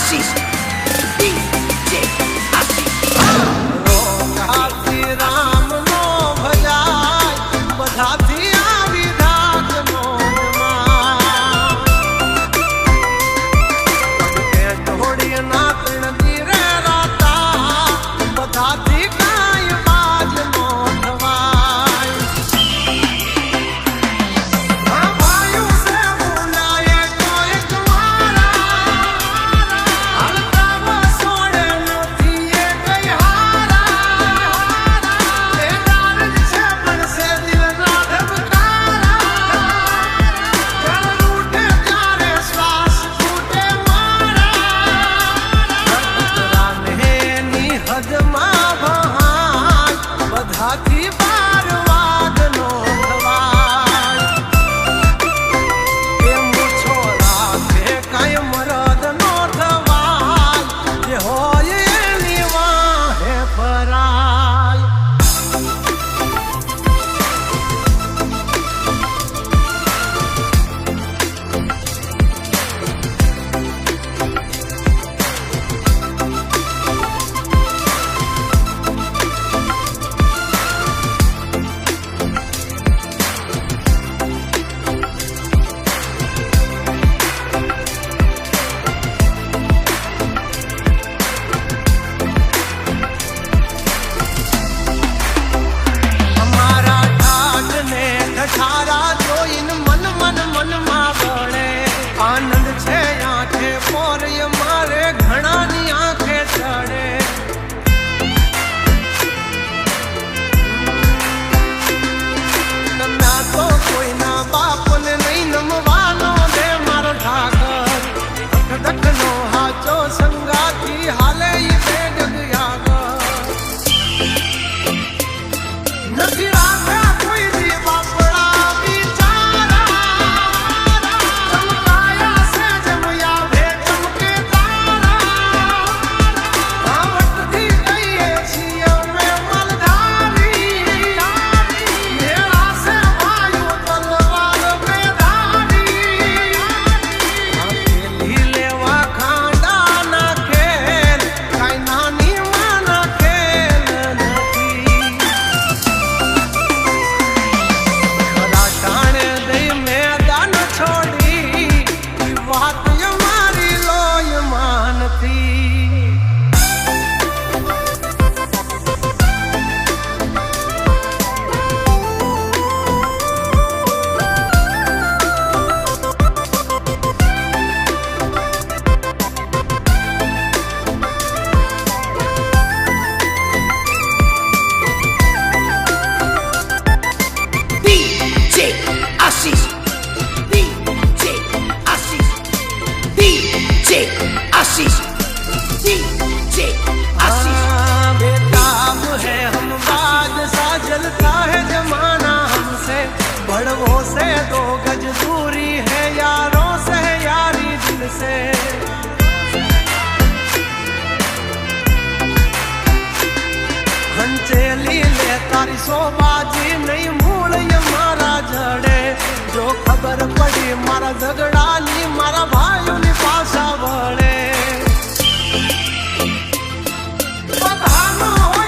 આશીષ DJ આશીષ રોગાથી રામ નો ભજાય બધાથી આવી ધાક મોનમાં કે ઢોળી ના તણતી રે રાતા બધાથી કાય બાજ નો થવાય આ ભાયું સે બોલાય તો એક મારા હલકા વસોડે નથી એ કઈ હારા એ દારજ છે પણ સે દિલ ના ધબકારા જળ લૂટે ત્યારે શ્વાસ ફૂટે મારા ની હદમાં બહાય બધાથી બાર વાગ નો થવાય એ મૂછો રાખે કાંઈ મરદ નો થવાય જે હોય એની વાહે ફરાય અમારા ઠાઠને ઠઠારા જોઈને મન મનમાં વળે આનંદ છે આંખે પોરય મારે ઘણાની આંખે ચડે નમ્યા તો કોઈના બાપને નહીં નમવાનો દે મારો ઠાકર ધકધકનો હાચો સંગાથી હાલે ઈ બે ડગયાગર નથી રાખ્યા કોઈ દી બાપડા બિચારા ચમકાયા છે જમયા ભે ચમકે તારા આવટથી કહીએ છીએ અમે મલધારી મેળા છે વાયુ તલવાર બેધારી પેલી લેવા ખાંડા ના ખેલ કાંઈ નાની માના ખેલ નથી ખરા ટાણે દઈ મેદાન છોડી ઈ વાત મારી લોહીમાં નથી DJ આશીષ DJ આશીષ DJ આશીષ DJ આશીષ बेताब है हम बादशाह जलता है जमाना हमसे बड़वों से दो गज दूरी है यारों से यारी दिल से हंचेली ले तारी सोबाजी नहीं मूल ये मारा जड़े जो खबर पड़ी मारा झगड़ानी मारा भाईओनी पासा वळे બધાનો હોય